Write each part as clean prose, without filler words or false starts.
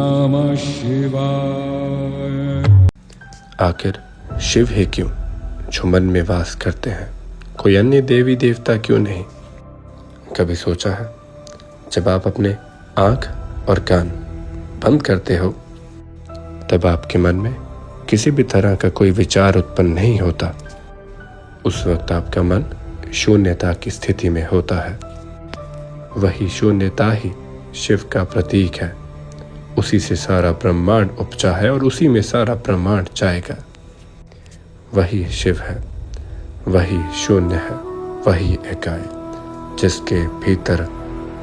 नमः शिवाय। आखिर शिव है क्यों जो मन में वास करते हैं, कोई अन्य देवी देवता क्यों नहीं? कभी सोचा है जब आप अपने आँख और कान बंद करते हो तब आपके मन में किसी भी तरह का कोई विचार उत्पन्न नहीं होता। उस वक्त आपका मन शून्यता की स्थिति में होता है। वही शून्यता ही शिव का प्रतीक है। उसी से सारा ब्रह्मांड उपजा है और उसी में सारा ब्रह्मांड जाएगा। वही शिव है, वही शून्य है, वही एकाय जिसके भीतर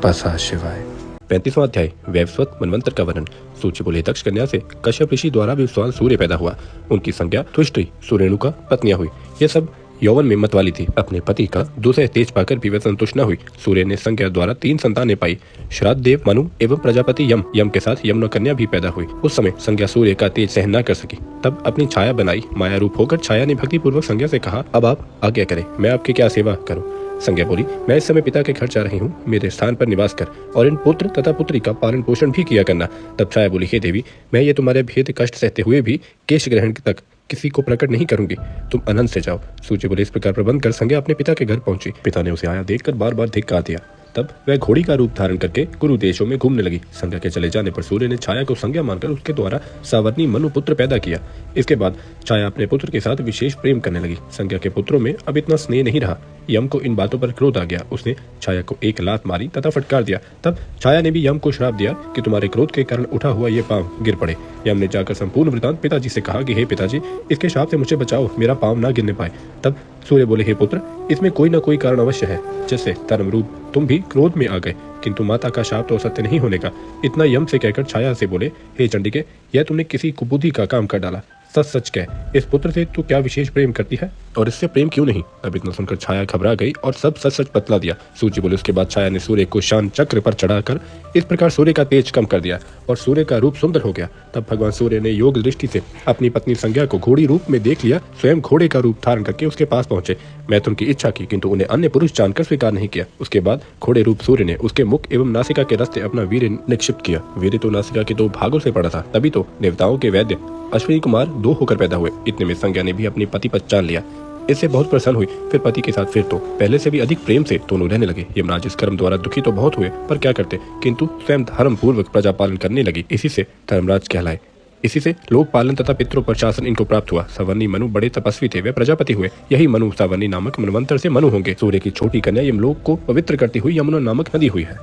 बसा शिवाय। 35वां अध्याय वैवस्वत मनवंतर का वर्णन। सूची बोले दक्ष कन्या से कश्यप ऋषि द्वारा विद्वान सूर्य पैदा हुआ। उनकी संज्ञा तुष्टि सुरेणु का पत्नियां हुई। ये सब यौवन में मत वाली थी। अपने पति का दूसरे तेज पाकर भी वह संतुष्ट न हुई। सूर्य ने संज्ञा द्वारा 3 संतानें पाई। श्राद्ध देव मनु एवं प्रजापति यम। यम के साथ यमुना कन्या भी पैदा हुई। उस समय संज्ञा सूर्य का तेज सहन न कर सकी, तब अपनी छाया बनाई। माया रूप होकर छाया ने भक्ति पूर्वक संज्ञा से कहा, अब आप आज्ञा करें, मैं आपकी क्या सेवा करूं? संज्ञा बोली, मैं इस समय पिता के घर जा रही हूँ, मेरे स्थान पर निवास कर और इन पुत्र तथा पुत्री का पालन पोषण भी किया करना। तब छाया बोली, हे देवी, मैं ये तुम्हारे भेद कष्ट सहते हुए भी केश ग्रहण तक किसी को प्रकट नहीं करूंगी, तुम अनंत से जाओ। सूर्य बोले, इस प्रकार प्रबंध कर संज्ञा अपने पिता के घर पहुंची। पिता ने उसे आया देखकर बार बार धिक्कार दिया। तब वह घोड़ी का रूप धारण करके कुरु देशों में घूमने लगी। संज्ञा के चले जाने पर सूर्य ने छाया को संज्ञा मानकर उसके द्वारा सावर्णी मनु पुत्र पैदा किया। इसके बाद छाया अपने पुत्र के साथ विशेष प्रेम करने लगी। संज्ञा के पुत्रों में अब इतना स्नेह नहीं रहा। यम को इन बातों पर क्रोध आ गया। उसने छाया को एक लात मारी तथा फटकार दिया। तब छाया ने भी यम को श्राप दिया कि तुम्हारे क्रोध के कारण उठा हुआ ये पांव गिर पड़े। यम ने जाकर संपूर्ण वृतांत पिताजी से कहा कि हे पिताजी, इसके श्राप से मुझे बचाओ, मेरा पांव ना गिरने पाए। तब सूर्य बोले, हे पुत्र, इसमें कोई न कोई कारण अवश्य है, जैसे धर्म रूप तुम भी क्रोध में आ गए, किंतु माता का शाप तो सत्य नहीं होने का। इतना यम से कहकर छाया से बोले, हे चंडिके, यह तुमने किसी कुबुद्धि का काम कर डाला। सच सच कह, इस पुत्र से तू क्या विशेष प्रेम करती है और इससे प्रेम क्यों नहीं? अब इतना सुनकर छाया घबरा गई और सब सच सच बतला दिया। सूची बोले, उसके बाद छाया ने सूर्य को शान चक्र पर चढ़ाकर इस प्रकार सूर्य का तेज कम कर दिया और सूर्य का रूप सुंदर हो गया। तब भगवान सूर्य ने योग दृष्टि से अपनी पत्नी संज्ञा को घोड़ी रूप में देख लिया। स्वयं घोड़े का रूप धारण करके उसके पास पहुंचे। मैथुन की इच्छा की, किंतु उन्हें अन्य पुरुष जानकर स्वीकार नहीं किया। उसके बाद घोड़े रूप सूर्य ने उसके मुख एवं नासिका के रास्ते अपना वीर्य निक्षिप्त किया। वीर्य तो नासिका के 2 भागों से पड़ा था। तभी तो देवताओं के वैद्य अश्विनी कुमार 2 होकर पैदा हुए। इतने में संज्ञा ने भी अपनी पति पर जान लिया। इससे बहुत प्रसन्न हुई। फिर पति के साथ फिर तो पहले से भी अधिक प्रेम से दोनों रहने लगे। यमराज इस कर्म द्वारा दुखी तो बहुत हुए, पर क्या करते, किंतु स्वयं धर्म पूर्वक प्रजा पालन करने लगी। इसी से धर्मराज कहलाए। इसी से लोक पालन तथा पितरों पर शासन इनको प्राप्त हुआ। सावर्णी मनु बड़े तपस्वी थे, वे प्रजापति हुए। यही मनु सावर्णी नामक मनवंतर से मनु होंगे। सूर्य की छोटी कन्या यमलोक को पवित्र करती हुई यमुना नामक नदी हुई है।